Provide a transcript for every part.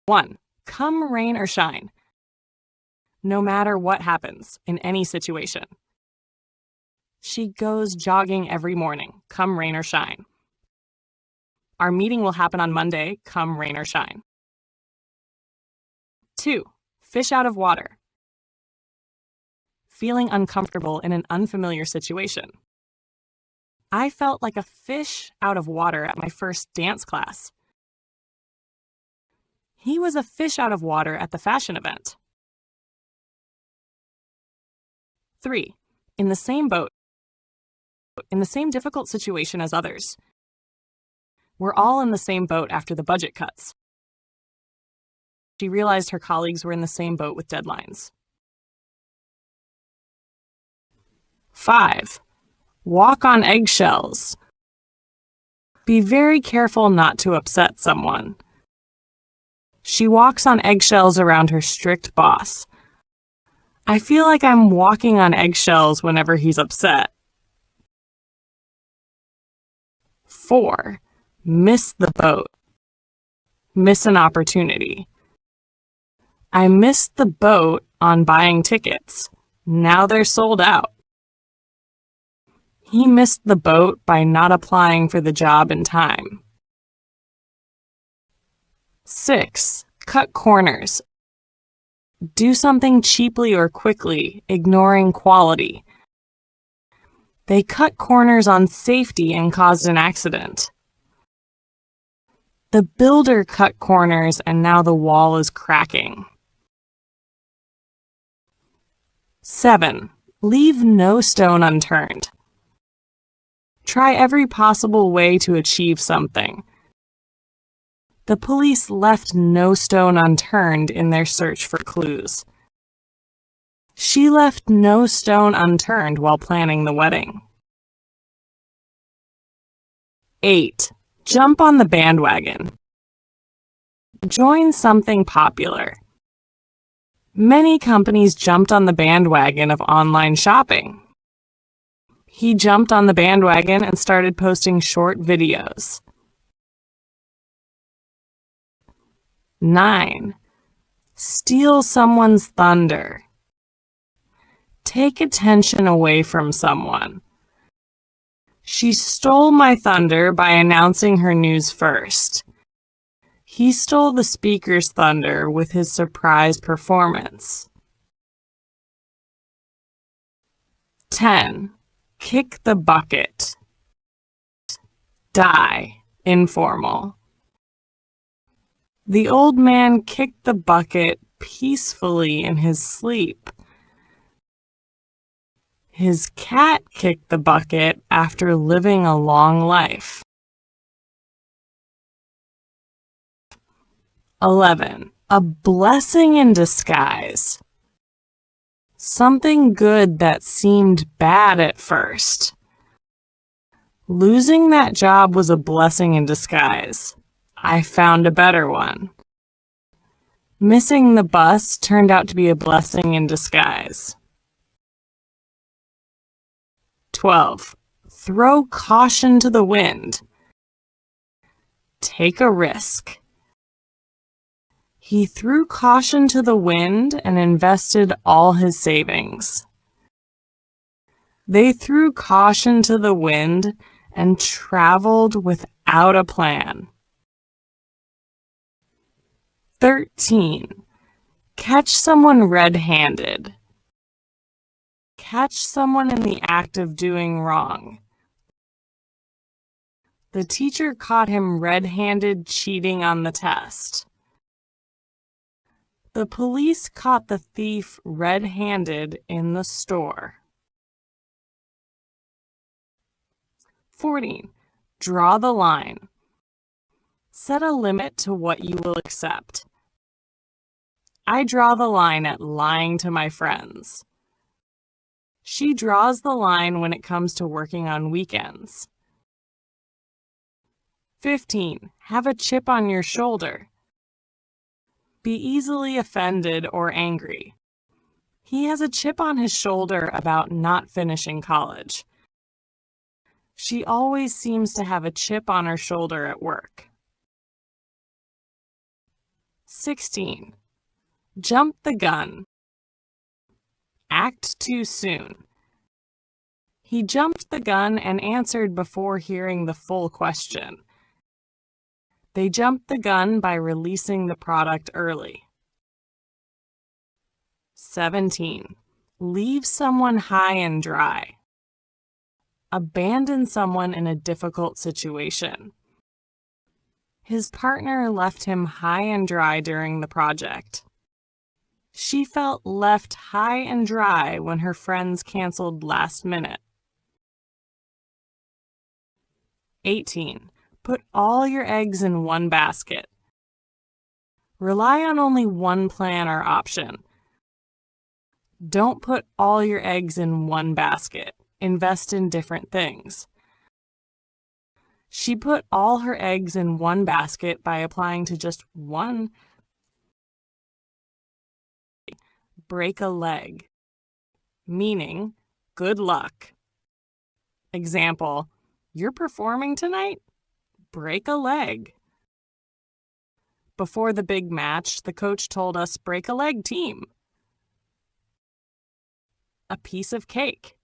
1. Come rain or shine. No matter what happens in any situation. She goes jogging every morning, come rain or shine. Our meeting will happen on Monday, come rain or shine. 2. Fish out of water. Feeling uncomfortable in an unfamiliar situation. I felt like a fish out of water at my first dance class. He was a fish out of water at the fashion event. 3. In the same boat. In the same difficult situation as others. We're all in the same boat after the budget cuts. She realized her colleagues were in the same boat with deadlines. 5. Walk on eggshells. Be very careful not to upset someone. She walks on eggshells around her strict boss. I feel like I'm walking on eggshells whenever he's upset. 4. Miss the boat. Miss an opportunity. I missed the boat on buying tickets. Now they're sold out. He missed the boat by not applying for the job in time. 6. Cut corners. Do something cheaply or quickly, ignoring quality. They cut corners on safety and caused an accident. The builder cut corners and now the wall is cracking. 7. Leave no stone unturned. Try every possible way to achieve something. The police left no stone unturned in their search for clues. She left no stone unturned while planning the wedding. 8. Jump on the bandwagon. Join something popular. Many companies jumped on the bandwagon of online shopping. He jumped on the bandwagon and started posting short videos. 9. Steal someone's thunder. Take attention away from someone. She stole my thunder by announcing her news first. He stole the speaker's thunder with his surprise performance. 10. Kick the bucket. Die. Informal. The old man kicked the bucket peacefully in his sleep. His cat kicked the bucket after living a long life. 11. A blessing in disguise. Something good that seemed bad at first. Losing that job was a blessing in disguise. I found a better one. Missing the bus turned out to be a blessing in disguise. 12. Throw caution to the wind. Take a risk. He threw caution to the wind and invested all his savings. They threw caution to the wind and traveled without a plan. 13. Catch someone red-handed. Catch someone in the act of doing wrong. The teacher caught him red-handed cheating on the test. The police caught the thief red-handed in the store. 14. Draw the line. Set a limit to what you will accept. I draw the line at lying to my friends. She draws the line when it comes to working on weekends. 15. Have a chip on your shoulder. Be easily offended or angry. He has a chip on his shoulder about not finishing college. She always seems to have a chip on her shoulder at work. 16. Jump the gun. Act too soon. He jumped the gun and answered before hearing the full question. They jumped the gun by releasing the product early. 17. Leave someone high and dry. Abandon someone in a difficult situation. His partner left him high and dry during the project. She felt left high and dry when her friends canceled last minute. 18. Put all your eggs in one basket. Rely on only one plan or option. Don't put all your eggs in one basket. Invest in different things. She put all her eggs in one basket by applying to just one. Break a leg. Meaning, good luck. Example, you're performing tonight? Break a leg. Before the big match, the coach told us, break a leg, team. A piece of cake.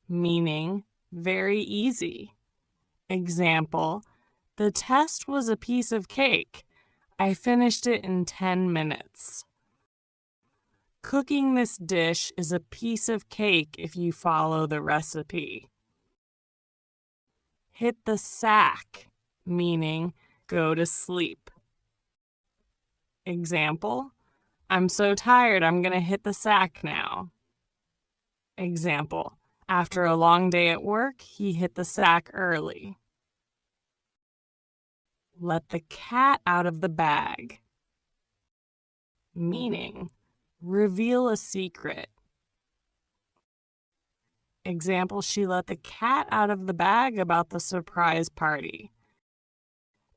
Meaning, very easy. Example, the test was a piece of cake. I finished it in 10 minutes. Cooking this dish is a piece of cake if you follow the recipe. Hit the sack, meaning go to sleep. Example, I'm so tired I'm gonna hit the sack now. Example, after a long day at work, he hit the sack early. Let the cat out of the bag. Meaning, reveal a secret. Example, she let the cat out of the bag about the surprise party.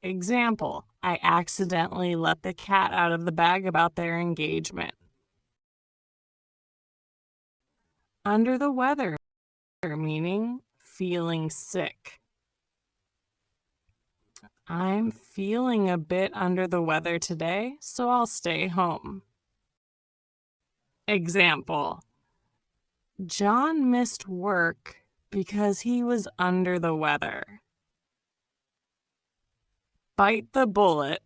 Example, I accidentally let the cat out of the bag about their engagement. Under the weather, meaning feeling sick. I'm feeling a bit under the weather today, so I'll stay home. Example, John missed work because he was under the weather. Bite the bullet,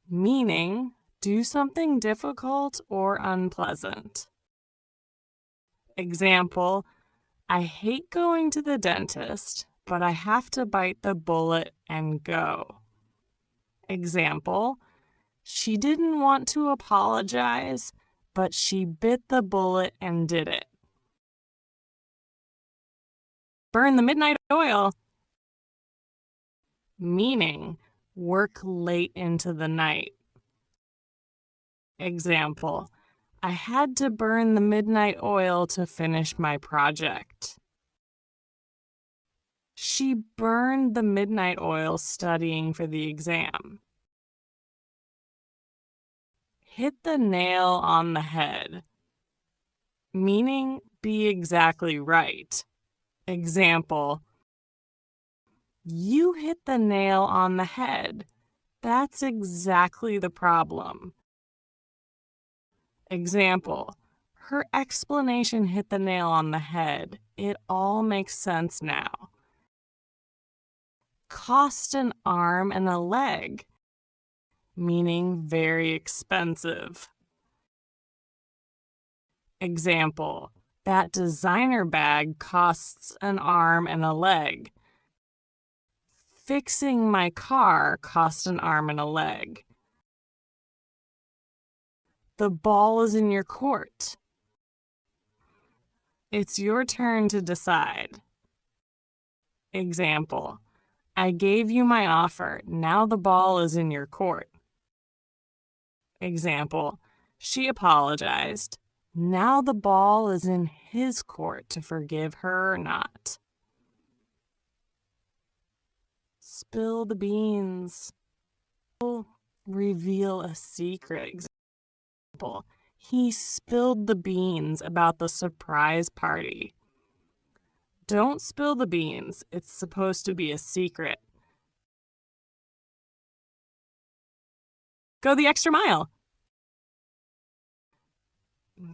meaning do something difficult or unpleasant. Example, I hate going to the dentist, but I have to bite the bullet and go. Example, she didn't want to apologize, but she bit the bullet and did it. Burn the midnight oil, meaning work late into the night. Example, I had to burn the midnight oil to finish my project. She burned the midnight oil studying for the exam. Hit the nail on the head, meaning be exactly right. Example, you hit the nail on the head. That's exactly the problem. Example, her explanation hit the nail on the head. It all makes sense now. Cost an arm and a leg, meaning very expensive. Example, that designer bag costs an arm and a leg. Fixing my car cost an arm and a leg. The ball is in your court. It's your turn to decide. Example, I gave you my offer. Now the ball is in your court. Example, she apologized. Now the ball is in his court to forgive her or not. Spill the beans. Reveal a secret. Example, he spilled the beans about the surprise party. Don't spill the beans. It's supposed to be a secret. Go the extra mile.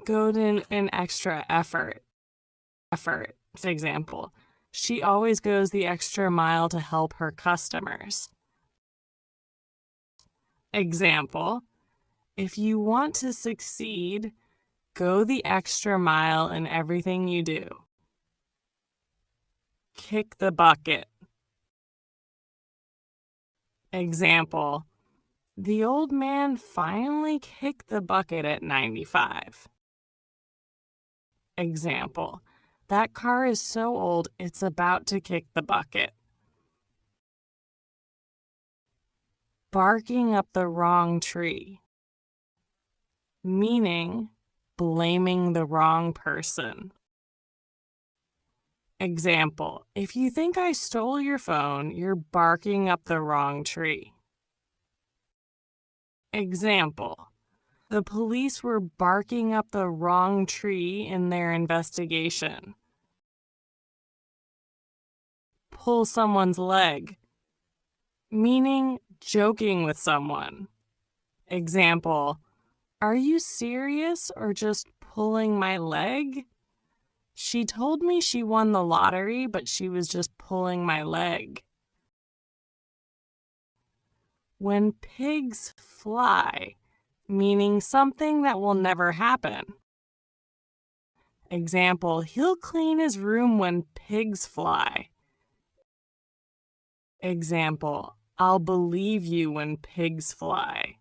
Go to an extra effort. For example, she always goes the extra mile to help her customers. Example, if you want to succeed, go the extra mile in everything you do. Kick the bucket. Example, the old man finally kicked the bucket at 95. Example, that car is so old it's about to kick the bucket. Barking up the wrong tree. Meaning, blaming the wrong person. Example, if you think I stole your phone, you're barking up the wrong tree. Example, the police were barking up the wrong tree in their investigation. Pull someone's leg, meaning joking with someone. Example, are you serious or just pulling my leg? She told me she won the lottery, but she was just pulling my leg. When pigs fly, meaning something that will never happen. Example, he'll clean his room when pigs fly. Example, I'll believe you when pigs fly.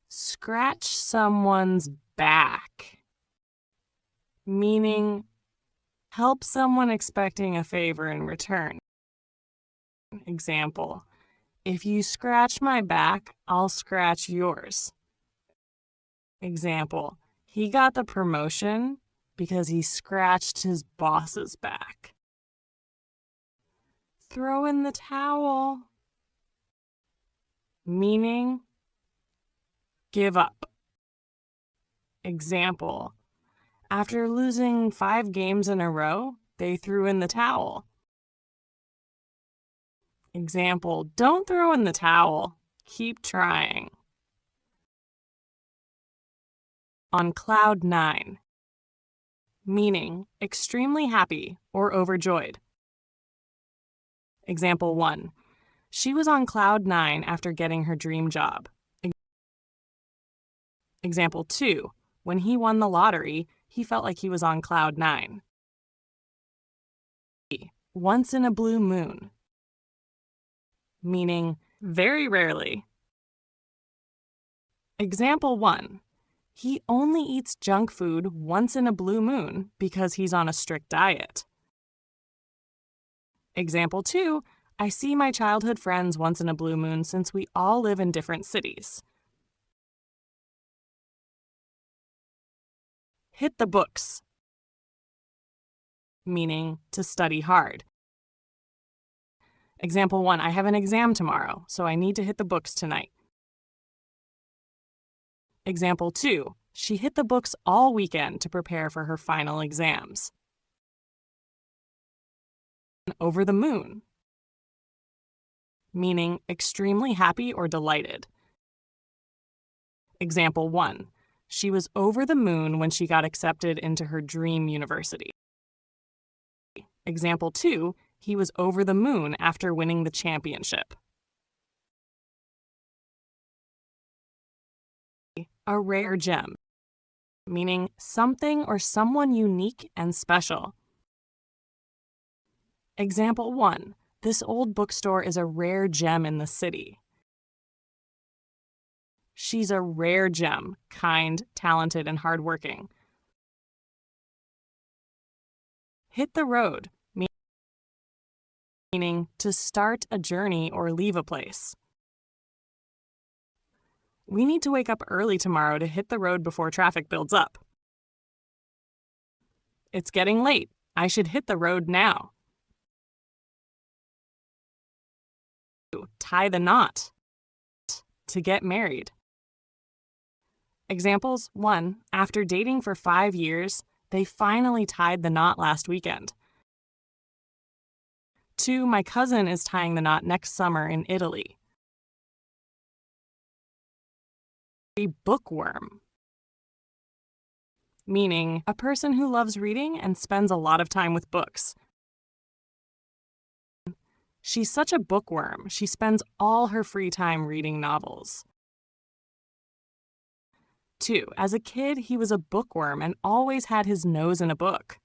Scratch someone's back, meaning help someone expecting a favor in return. Example, if you scratch my back, I'll scratch yours. Example, he got the promotion because he scratched his boss's back. Throw in the towel, meaning give up. Example, after losing 5 games in a row, they threw in the towel. Example, don't throw in the towel. Keep trying. On cloud 9, meaning extremely happy or overjoyed. Example 1, she was on cloud 9 after getting her dream job. Example 2, when he won the lottery, he felt like he was on cloud 9. Once in a blue moon, meaning very rarely. Example 1, he only eats junk food once in a blue moon because he's on a strict diet. Example 2, I see my childhood friends once in a blue moon since we all live in different cities. Hit the books, meaning to study hard. Example 1, I have an exam tomorrow, so I need to hit the books tonight. Example 2, she hit the books all weekend to prepare for her final exams. Over the moon, meaning extremely happy or delighted. Example 1, she was over the moon when she got accepted into her dream university. Example 2, he was over the moon after winning the championship. A rare gem, meaning something or someone unique and special. Example 1, this old bookstore is a rare gem in the city. She's a rare gem, kind, talented, and hardworking. Hit the road, meaning to start a journey or leave a place. We need to wake up early tomorrow to hit the road before traffic builds up. It's getting late. I should hit the road now. Tie the knot. To get married. Examples 1, after dating for 5 years, they finally tied the knot last weekend. 2, my cousin is tying the knot next summer in Italy. a bookworm, meaning a person who loves reading and spends a lot of time with books. She's such a bookworm, she spends all her free time reading novels. 2. As a kid, he was a bookworm and always had his nose in a book.